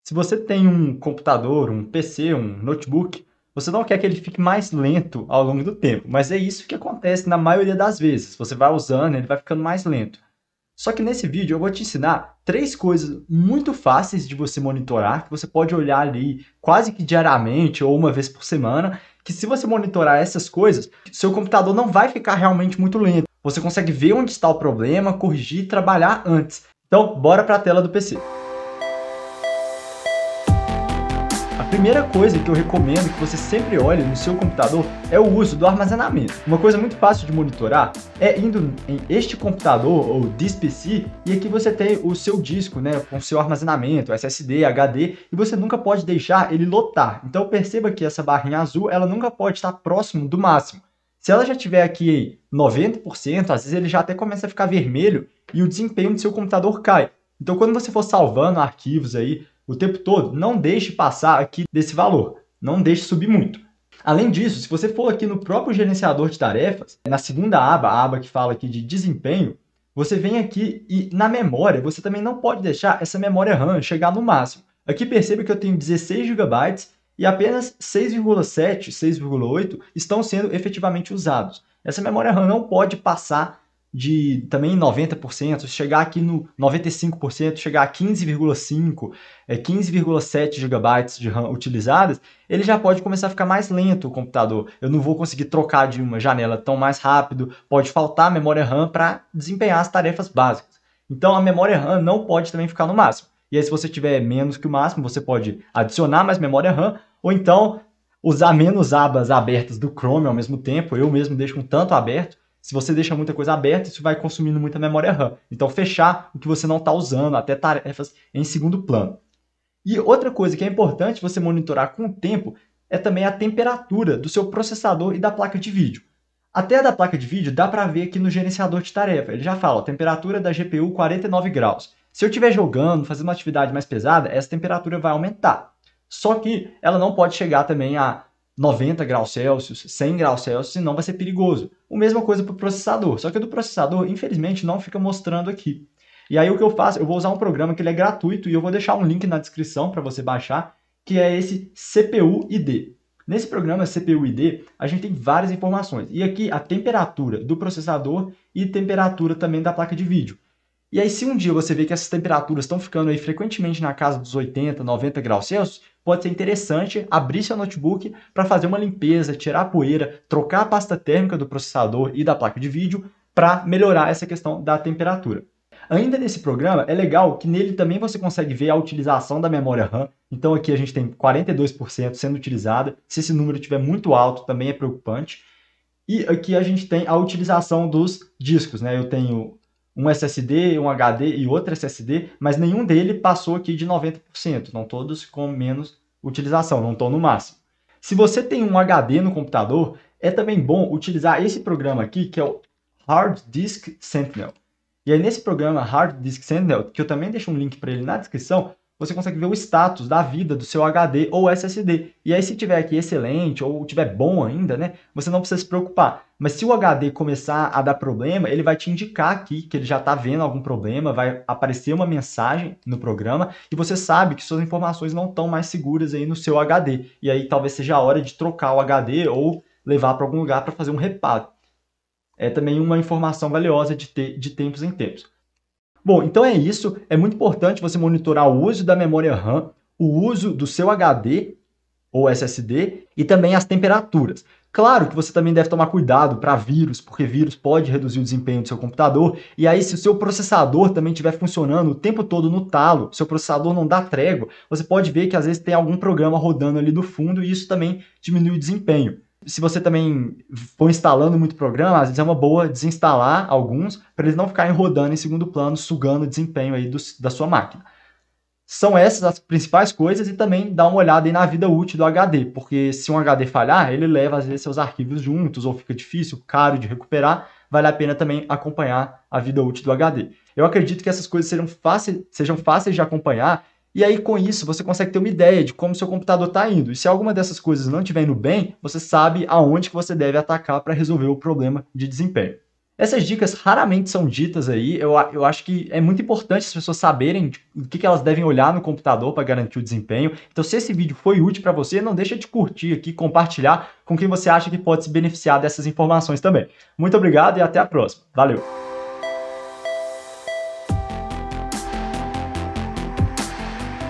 Se você tem um computador, um PC, um notebook, você não quer que ele fique mais lento ao longo do tempo, mas é isso que acontece na maioria das vezes. Você vai usando, ele vai ficando mais lento. Só que nesse vídeo eu vou te ensinar 3 coisas muito fáceis de você monitorar, que você pode olhar ali quase que diariamente ou uma vez por semana, que se você monitorar essas coisas, seu computador não vai ficar realmente muito lento. Você consegue ver onde está o problema, corrigir e trabalhar antes. Então, bora para a tela do PC. A primeira coisa que eu recomendo que você sempre olhe no seu computador é o uso do armazenamento. Uma coisa muito fácil de monitorar é indo em este computador ou this PC e aqui você tem o seu disco, né, com seu armazenamento, SSD, HD, e você nunca pode deixar ele lotar. Então perceba que essa barrinha azul, ela nunca pode estar próximo do máximo. Se ela já tiver aqui 90%, às vezes ele já até começa a ficar vermelho e o desempenho do seu computador cai. Então quando você for salvando arquivos aí o tempo todo, não deixe passar aqui desse valor, não deixe subir muito. Além disso, se você for aqui no próprio gerenciador de tarefas, na segunda aba, a aba que fala aqui de desempenho, você vem aqui e na memória, você também não pode deixar essa memória RAM chegar no máximo. Aqui perceba que eu tenho 16 GB e apenas 6,7, 6,8 estão sendo efetivamente usados. Essa memória RAM não pode passar de também 90%, chegar aqui no 95%, chegar a 15,5%, 15,7 GB de RAM utilizadas, ele já pode começar a ficar mais lento o computador. Eu não vou conseguir trocar de uma janela tão mais rápido, pode faltar memória RAM para desempenhar as tarefas básicas. Então a memória RAM não pode também ficar no máximo. E aí se você tiver menos que o máximo, você pode adicionar mais memória RAM, ou então usar menos abas abertas do Chrome ao mesmo tempo. Eu mesmo deixo um tanto aberto. Se você deixa muita coisa aberta, isso vai consumindo muita memória RAM. Então, fechar o que você não está usando, até tarefas em segundo plano. E outra coisa que é importante você monitorar com o tempo é também a temperatura do seu processador e da placa de vídeo. Até a da placa de vídeo dá para ver aqui no gerenciador de tarefa. Ele já fala, ó, temperatura da GPU 49 graus. Se eu estiver jogando, fazendo uma atividade mais pesada, essa temperatura vai aumentar. Só que ela não pode chegar também a 90 graus Celsius, 100 graus Celsius, senão vai ser perigoso. A mesma coisa para o processador, só que o do processador, infelizmente, não fica mostrando aqui. E aí o que eu faço? Eu vou usar um programa que ele é gratuito e eu vou deixar um link na descrição para você baixar, que é esse CPU ID. Nesse programa CPU ID, a gente tem várias informações. E aqui a temperatura do processador e temperatura também da placa de vídeo. E aí, se um dia você vê que essas temperaturas estão ficando aí frequentemente na casa dos 80, 90 graus Celsius, pode ser interessante abrir seu notebook para fazer uma limpeza, tirar a poeira, trocar a pasta térmica do processador e da placa de vídeo para melhorar essa questão da temperatura. Ainda nesse programa, é legal que nele também você consegue ver a utilização da memória RAM. Então aqui a gente tem 42% sendo utilizada. Se esse número estiver muito alto, também é preocupante. E aqui a gente tem a utilização dos discos, né? Eu tenho um SSD, um HD e outro SSD, mas nenhum dele passou aqui de 90%, não todos com menos utilização, não estão no máximo. Se você tem um HD no computador, é também bom utilizar esse programa aqui, que é o Hard Disk Sentinel. E aí nesse programa Hard Disk Sentinel, que eu também deixo um link para ele na descrição, você consegue ver o status da vida do seu HD ou SSD. E aí se tiver aqui excelente ou tiver bom ainda, né, você não precisa se preocupar. Mas se o HD começar a dar problema, ele vai te indicar aqui que ele já está vendo algum problema, vai aparecer uma mensagem no programa e você sabe que suas informações não estão mais seguras aí no seu HD. E aí talvez seja a hora de trocar o HD ou levar para algum lugar para fazer um reparo. É também uma informação valiosa de ter de tempos em tempos. Bom, então é isso. É muito importante você monitorar o uso da memória RAM, o uso do seu HD ou SSD e também as temperaturas. Claro que você também deve tomar cuidado para vírus, porque vírus pode reduzir o desempenho do seu computador. E aí, se o seu processador também estiver funcionando o tempo todo no talo, seu processador não dá trégua, você pode ver que às vezes tem algum programa rodando ali do fundo e isso também diminui o desempenho. Se você também for instalando muito programa, às vezes é uma boa desinstalar alguns para eles não ficarem rodando em segundo plano, sugando o desempenho aí da sua máquina. São essas as principais coisas e também dá uma olhada aí na vida útil do HD, porque se um HD falhar, ele leva às vezes seus arquivos juntos ou fica difícil, caro de recuperar, vale a pena também acompanhar a vida útil do HD. Eu acredito que essas coisas sejam fáceis de acompanhar e aí com isso você consegue ter uma ideia de como seu computador está indo. E se alguma dessas coisas não estiver indo bem, você sabe aonde que você deve atacar para resolver o problema de desempenho. Essas dicas raramente são ditas aí, eu acho que é muito importante as pessoas saberem o que elas devem olhar no computador para garantir o desempenho. Então, se esse vídeo foi útil para você, não deixa de curtir aqui, compartilhar com quem você acha que pode se beneficiar dessas informações também. Muito obrigado e até a próxima. Valeu!